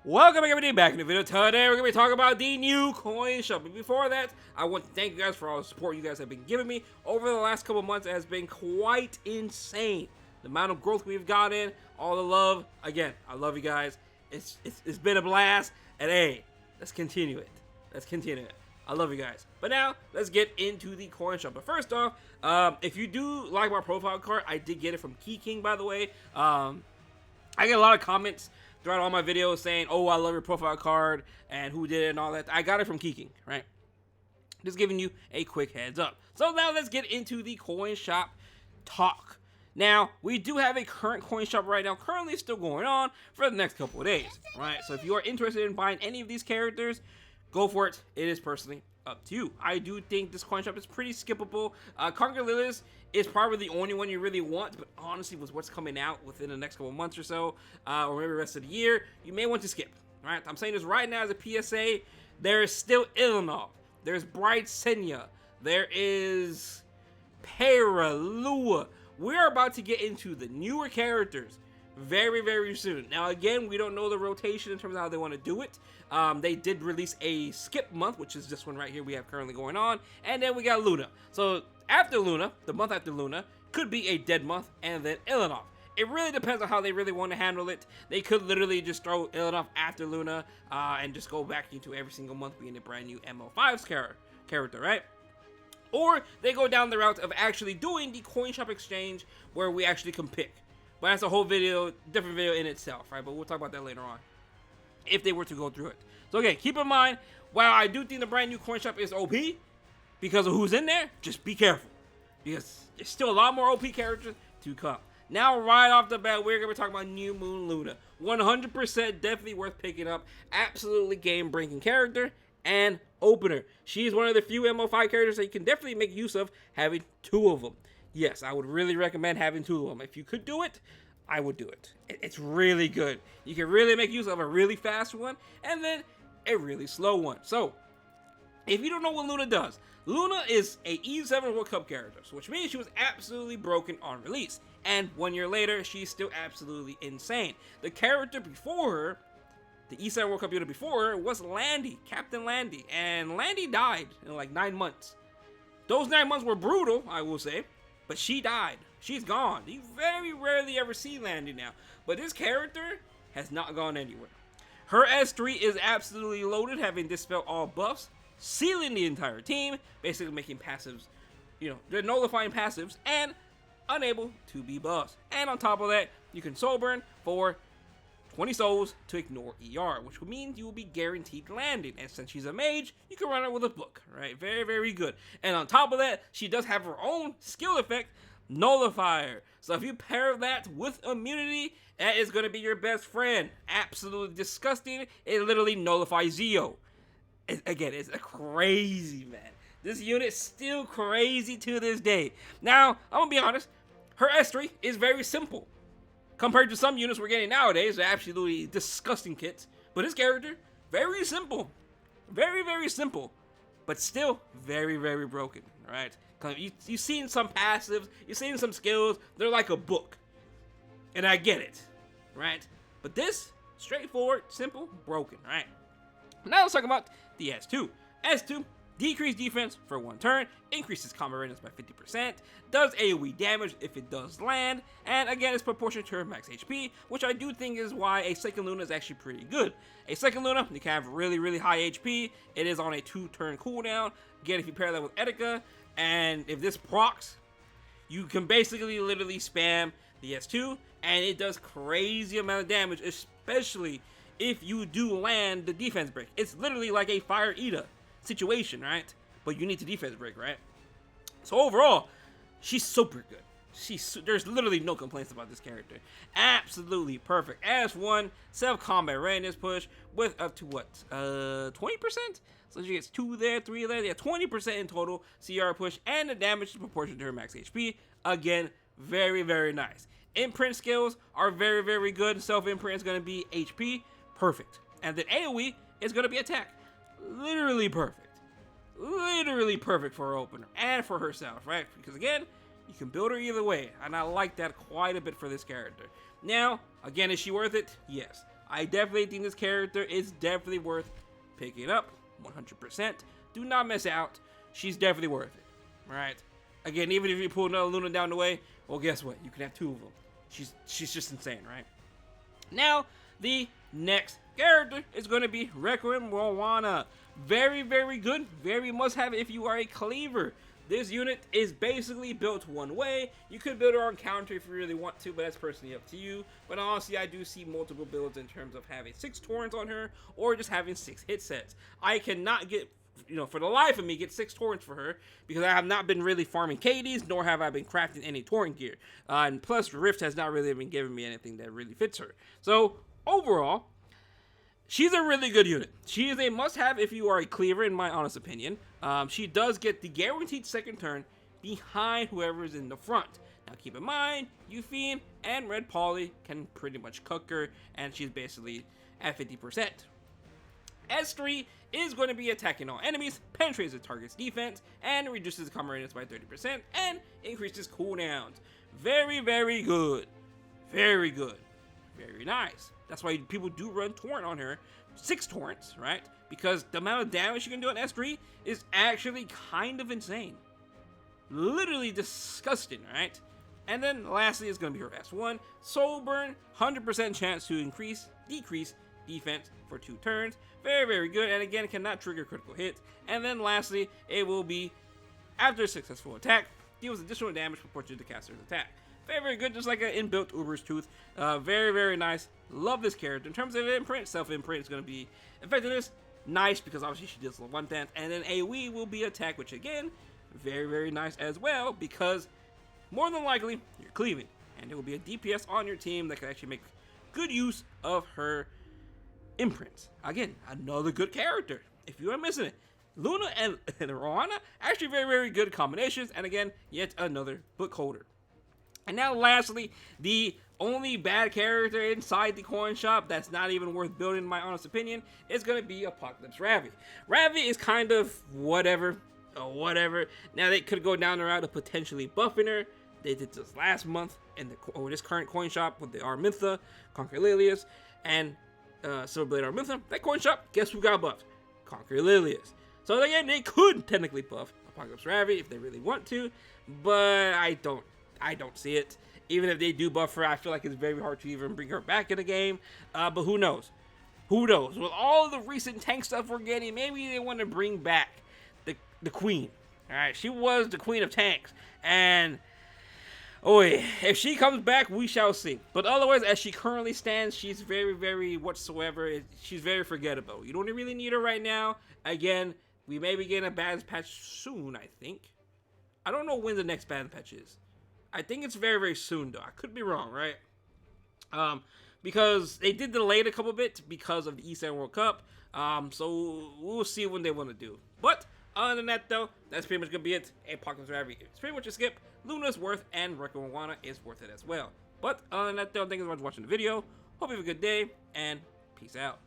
Welcome everybody back in the video. Today we're going to be talking about the new coin shop. But before that, I want to thank you guys for all the support you guys have been giving me over the last couple months. It has been quite insane. The amount of growth we've gotten, all the love. Again, I love you guys. It's been a blast. And hey, let's continue it. I love you guys. But now, let's get into the coin shop. But first off, if you do like my profile card, I did get it from Key King, by the way. I get a lot of comments throughout all my videos saying, oh, I love your profile card and who did it and all that. I got it from Key King, right? Just giving you a quick heads up. So now let's get into the coin shop talk. Now, we do have a current coin shop right now, currently still going on for the next couple of days, right? So if you are interested in buying any of these characters, go for it. It is personally up to you. I do think this coin shop is pretty skippable. Conquer Lilius is probably the only one you really want, but honestly, with what's coming out within the next couple months or so, or maybe the rest of the year, you may want to skip, right? I'm saying this right now as a PSA. There is still Ilanov. There's Bright Senya. There is Para, Lua. We're about to get into the newer characters very, very soon. Now, again, we don't know the rotation in terms of how they want to do it. They did release a skip month, which is this one right here we have currently going on. And then we got Luna. So after Luna, the month after Luna, could be a dead month, and then Ilanov. It really depends on how they really want to handle it. They could literally just throw Ilanov after Luna and just go back into every single month being a brand new MO5's character, right? Or they go down the route of actually doing the coin shop exchange where we actually can pick. But that's a whole video, different video in itself, right? But we'll talk about that later on, if they were to go through it. So again, keep in mind, while I do think the brand new coin shop is OP, because of who's in there, just be careful. Because there's still a lot more OP characters to come. Now, right off the bat, we're going to be talking about New Moon Luna. 100% definitely worth picking up. Absolutely game-breaking character and opener. She's one of the few MO5 characters that you can definitely make use of having two of them. Yes, I would really recommend having two of them. If you could do it, I would do it. It's really good. You can really make use of a really fast one and then a really slow one. So, if you don't know what Luna does, Luna is a E7 World Cup character, which means she was absolutely broken on release. And 1 year later, she's still absolutely insane. The character before her, the E7 World Cup unit before her, was Landy, Captain Landy. And Landy died in like 9 months. Those 9 months were brutal, I will say. But she died. She's gone. You very rarely ever see Landy now. But this character has not gone anywhere. Her S3 is absolutely loaded, having dispelled all buffs, sealing the entire team, basically making passives, they're nullifying passives, and unable to be buffed. And on top of that, you can soul burn for 20 souls to ignore ER, which would mean you will be guaranteed landing. And since she's a mage, you can run her with a book, right? Very, very good. And on top of that, she does have her own skill effect, Nullifier. So if you pair that with immunity, that is going to be your best friend. Absolutely disgusting. It literally nullifies Zeo. Again, it's a crazy, man. This unit's still crazy to this day. Now, I'm going to be honest, her S3 is very simple. Compared to some units we're getting nowadays, they're absolutely disgusting kits. But this character, very simple. Very, very simple. But still very, very broken, right? You've seen some passives, you've seen some skills, they're like a book. And I get it, right? But this, straightforward, simple, broken, right? Now let's talk about the S2. S2, decreased defense for 1 turn, increases combat readiness by 50%, does AoE damage if it does land, and again, it's proportionate to her max HP, which I do think is why a second Luna is actually pretty good. A second Luna, you can have really, really high HP. It is on a 2-turn cooldown. Again, if you pair that with Etika, and if this procs, you can basically literally spam the S2, and it does crazy amount of damage, especially if you do land the defense break. It's literally like a Fire Eater situation, right? But you need to defense break, right? So overall, she's super good. There's literally no complaints about this character. Absolutely perfect. S1 self-combat readiness push with up to what? 20%? So she gets 2 there, 3 there. Yeah, 20% in total CR push, and the damage is proportional to her max HP. Again, very, very nice. Imprint skills are very, very good. Self-imprint is going to be HP. Perfect. And then AoE is going to be attack. Literally perfect. Literally perfect for her opener and for herself, right? Because again, you can build her either way, and I like that quite a bit for this character. Now, again, is she worth it? Yes. I definitely think this character is definitely worth picking up 100%. Do not miss out. She's definitely worth it. Right? Again, even if you pull another Luna down the way, well, guess what? You can have 2 of them. She's just insane, right? Now, the next character is going to be Requiem Roana. Very, very good. Very must have if you are a cleaver. This unit is basically built one way. You could build her on counter if you really want to, but that's personally up to you. But honestly, I do see multiple builds in terms of having 6 torrents on her or just having 6 hit sets. I cannot get, for the life of me, get 6 torrents for her because I have not been really farming KDs, nor have I been crafting any torrent gear. And plus, Rift has not really been giving me anything that really fits her. So, overall, she's a really good unit. She is a must-have if you are a cleaver, in my honest opinion. She does get the guaranteed second turn behind whoever is in the front. Now, keep in mind, Euphine and Red Polly can pretty much cook her, and she's basically at 50%. S3 is going to be attacking all enemies, penetrates the target's defense, and reduces the combat radius by 30%, and increases cooldowns. Very, very good. Very good. Very nice. That's why people do run torrent on her. 6 torrents, right? Because the amount of damage you can do on S3 is actually kind of insane. Literally disgusting, right? And then lastly is going to be her S1. Soul Burn, 100% chance to decrease defense for 2 turns. Very, very good. And again, it cannot trigger critical hits. And then lastly, it will be, after a successful attack, deals additional damage proportionate to the caster's attack. Very, very good, just like an inbuilt Uber's Tooth. Very, very nice. Love this character. In terms of imprint, self-imprint is going to be effectiveness. Nice, because obviously she does 1/10. And then AoE will be attack, which again, very, very nice as well, because more than likely, you're cleaving. And it will be a DPS on your team that can actually make good use of her imprints. Again, another good character. If you are missing it, Luna and Roana, actually very, very good combinations. And again, yet another book holder. And now lastly, the only bad character inside the coin shop that's not even worth building, in my honest opinion, is going to be Apocalypse Ravi. Ravi is kind of whatever. Now they could go down the route of potentially buffing her. They did this last month in this current coin shop with the Armintha, Conquer Lilius, and Silverblade Armintha. That coin shop, guess who got buffed? Conquer Lilius. So again, they could technically buff Apocalypse Ravi if they really want to, but I don't see it. Even if they do buff her, I feel like it's very hard to even bring her back in the game. But who knows? Who knows? With all the recent tank stuff we're getting, maybe they want to bring back the queen. Alright, she was the queen of tanks. And, if she comes back, we shall see. But otherwise, as she currently stands, she's very, very whatsoever. She's very forgettable. You don't really need her right now. Again, we may be getting a balance patch soon, I think. I don't know when the next balance patch is. I think it's very, very soon, though. I could be wrong, right? Because they did delay it a couple bit because of the Eastern World Cup. So we'll see when they want to do. But other than that, though, that's pretty much going to be it. Apocalypse Ravi. It's pretty much a skip. Luna's worth, and Requiem Roana is worth it as well. But other than that, though, thank you so much for watching the video. Hope you have a good day, and peace out.